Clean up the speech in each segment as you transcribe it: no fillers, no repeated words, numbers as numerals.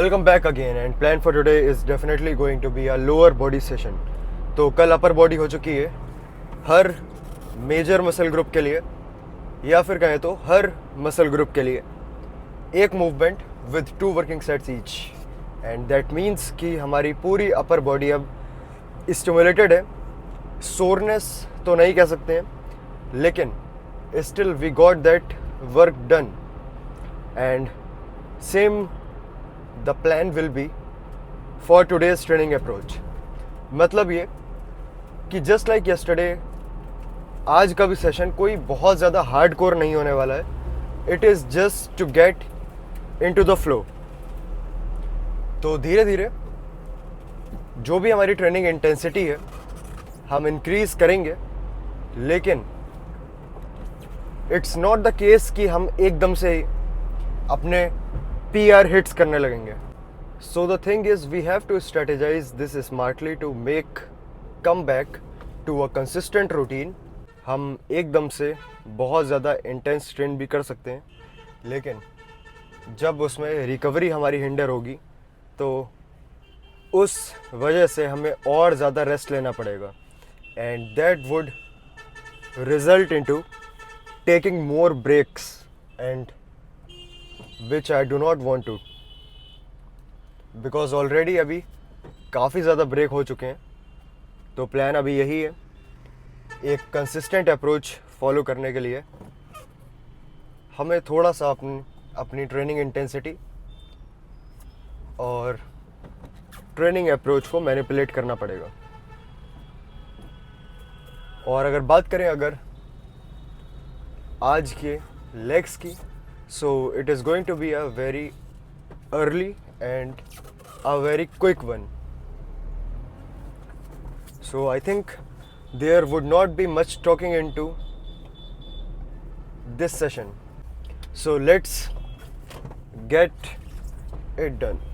Welcome back again and plan for today is definitely going to be a lower body session. तो कल upper body हो चुकी है हर major muscle group के लिए, या फिर कहें तो हर मसल ग्रुप के लिए एक movement with 2 working sets each. And that means कि हमारी पूरी अपर बॉडी अब स्टिमुलेटेड है। सोरनेस तो नहीं कह सकते हैं, लेकिन still we got that work done. And same the plan will be for today's training approach. मतलब ये कि जस्ट लाइक यस्टरडे, आज का भी सेशन कोई बहुत ज़्यादा हार्ड कोर नहीं होने वाला है। It is just to get in to the flow. तो धीरे धीरे जो भी हमारी ट्रेनिंग इंटेंसिटी है हम इंक्रीज करेंगे, लेकिन इट्स नॉट द केस कि हम एकदम से ही अपने PR हिट्स करने लगेंगे। So the thing is we have to strategize this smartly to make come back to a consistent routine. हम एकदम से बहुत ज़्यादा इंटेंस ट्रेन भी कर सकते हैं, लेकिन जब उसमें रिकवरी हमारी हिंडर होगी तो उस वजह से हमें और ज़्यादा रेस्ट लेना पड़ेगा, and that would result into taking more breaks, and which I do not want to, because already अभी काफ़ी ज़्यादा ब्रेक हो चुके हैं। तो प्लान अभी यही है, एक कंसिस्टेंट अप्रोच फॉलो करने के लिए हमें थोड़ा सा अपनी ट्रेनिंग इंटेंसिटी और ट्रेनिंग अप्रोच को मैनिपुलेट करना पड़ेगा। और अगर बात करें आज के लेग्स की, so it is going to be a very early and a very quick one. So I think there would not be much talking into this session. So let's get it done.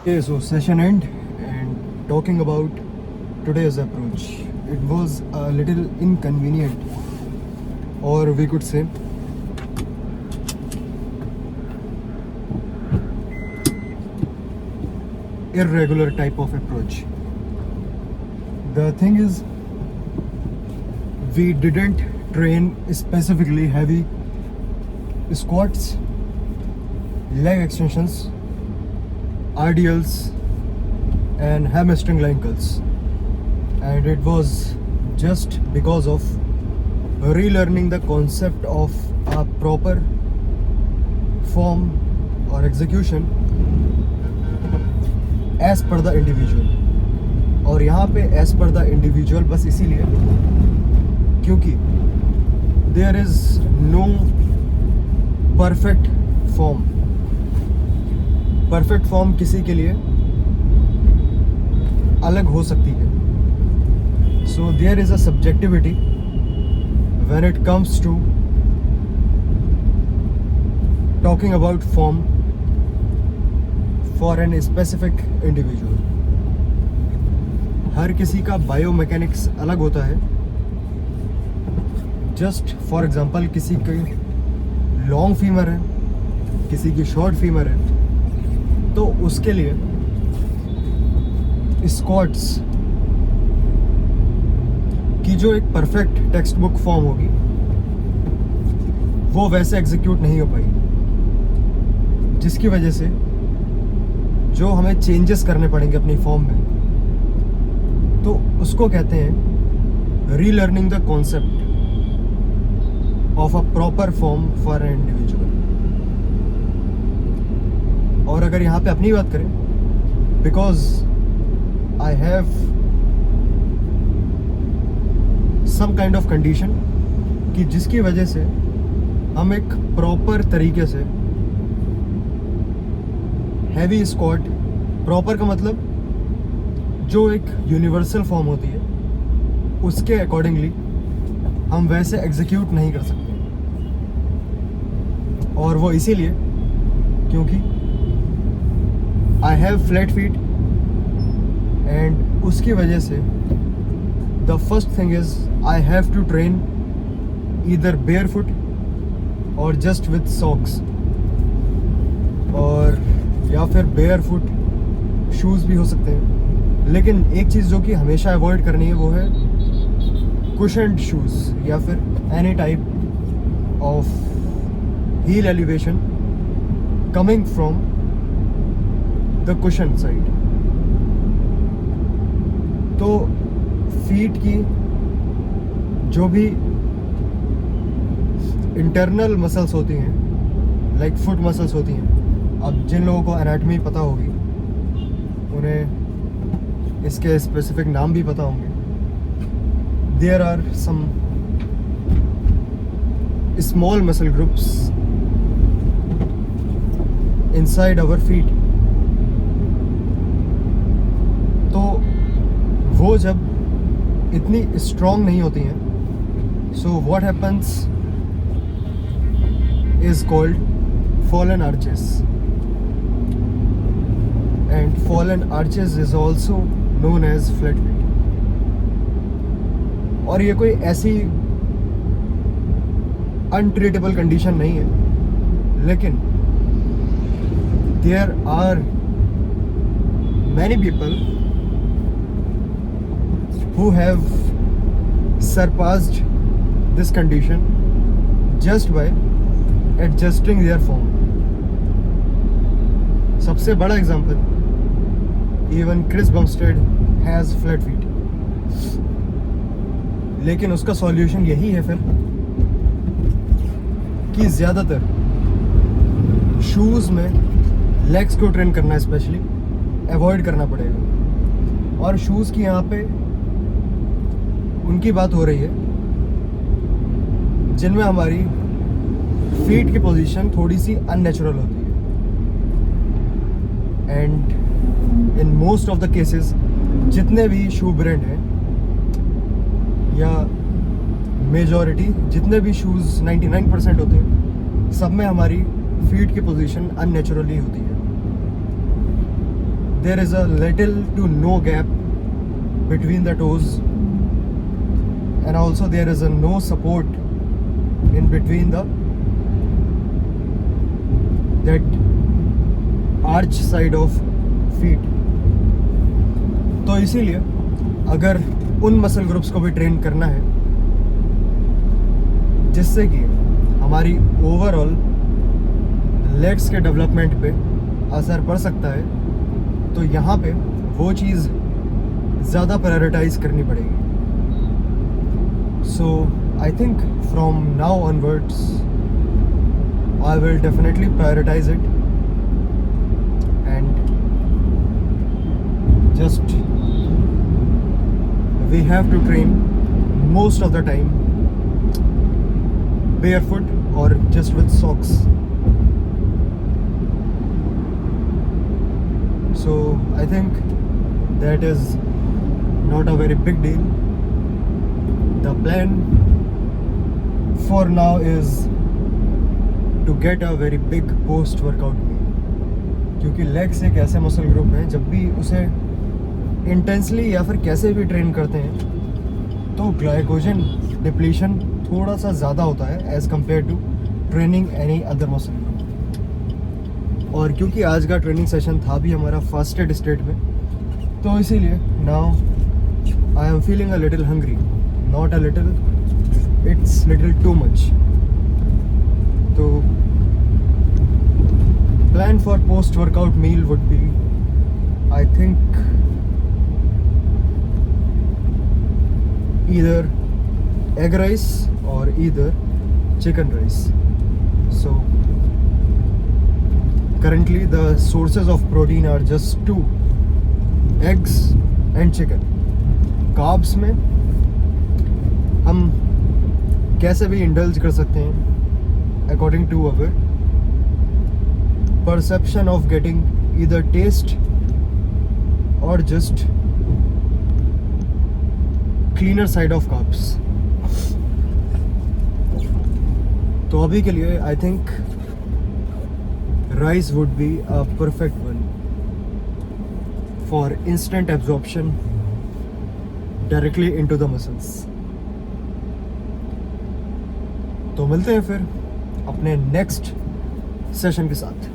Okay, so session end and talking about today's approach. It was a little inconvenient, or we could say irregular type of approach. The thing is, we didn't train specifically heavy squats, leg extensions, RDLs and hamstring line curls, and it was just because of relearning the concept of a proper form or execution as per the individual. और यहाँ पे as per the individual बस इसीलिए क्योंकि there is no perfect form. Perfect form किसी के लिए अलग हो सकती है. So there is a subjectivity when it comes to talking about form for an specific individual. हर किसी का बायोमैकेनिक्स अलग होता है. जस्ट फॉर एग्जांपल किसी की लॉन्ग फीमर है, किसी की शॉर्ट फीमर है, तो उसके लिए स्क्वाट्स की जो एक परफेक्ट टेक्स्ट बुक फॉर्म होगी वो वैसे एग्जीक्यूट नहीं हो पाई, जिसकी वजह से जो हमें चेंजेस करने पड़ेंगे अपनी फॉर्म में, तो उसको कहते हैं relearning the concept of a proper form for an individual. और अगर यहाँ पे अपनी बात करें, because I have some kind of condition कि जिसकी वजह से हम एक प्रॉपर तरीके से हैवी स्क्वाट, प्रॉपर का मतलब जो एक यूनिवर्सल फॉर्म होती है उसके अकॉर्डिंगली हम वैसे एग्जीक्यूट नहीं कर सकते. और वो इसीलिए क्योंकि I have flat feet and उसकी वजह से the first thing is I have to train either barefoot or just with socks, और या फिर barefoot shoes भी हो सकते हैं. लेकिन एक चीज़ जो कि हमेशा अवॉइड करनी है वो है cushioned shoes या फिर any type of heel elevation coming from the cushion side. तो फीट की जो भी इंटरनल मसल्स होती हैं, लाइक फुट मसल्स होती हैं, अब जिन लोगों को एनाटमी पता होगी उन्हें इसके स्पेसिफिक नाम भी पता होंगे. There are some small muscle groups inside our feet. तो वो जब इतनी स्ट्रॉन्ग नहीं होती हैं, so what happens is called fallen arches, and fallen arches is also known as flat feet. और ये कोई ऐसी अनट्रीटेबल कंडीशन नहीं है, लेकिन there are many people who have surpassed this condition just by adjusting their form. सबसे बड़ा example, even Chris Bumstead has flat feet. लेकिन उसका सॉल्यूशन यही है फिर कि ज़्यादातर शूज़ में लेग्स को ट्रेन करना स्पेशली अवॉइड करना पड़ेगा. और शूज़ की यहाँ पे उनकी बात हो रही है जिनमें हमारी फीट की पोजीशन थोड़ी सी अननेचुरल होती है. And in most of the cases जितने भी शू ब्रांड हैं या मेजॉरिटी जितने भी शूज़ 99% होते हैं, सब में हमारी फीट की पोजीशन अननेचुरली होती है. there is a little to no gap between the toes, and also there is a no support in between that arch side of feet. तो इसीलिए अगर उन मसल ग्रुप्स को भी ट्रेन करना है जिससे कि हमारी ओवरऑल लेग्स के डेवलपमेंट पे असर पड़ सकता है, तो यहाँ पे वो चीज़ ज़्यादा प्रायोरिटाइज करनी पड़ेगी. So I think from now onwards I will definitely prioritize it and just we have to train most of the time barefoot or just with socks. So I think that is not a very big deal. The plan for now is to get a very big post workout meal, क्योंकि legs एक ऐसे muscle group है जब भी उसे intensely या फिर कैसे भी ट्रेन करते हैं तो ग्लाइकोजन डिप्लीशन थोड़ा सा ज़्यादा होता है as compare to training any other muscle group. और क्योंकि आज का ट्रेनिंग सेशन था भी हमारा फास्टेड स्टेट में, तो इसीलिए now I am feeling a little hungry. Not a little, it's little too much. तो plan for post workout meal would be, I think, either egg rice or either chicken rice. So currently the sources of protein are just two: eggs and chicken. Carbs में हम कैसे भी indulge कर सकते हैं according to our perception of getting either taste or just cleaner side of carbs. तो अभी के लिए I think rice would be a perfect one for instant absorption directly into the muscles. तो मिलते हैं फिर अपने नेक्स्ट सेशन के साथ.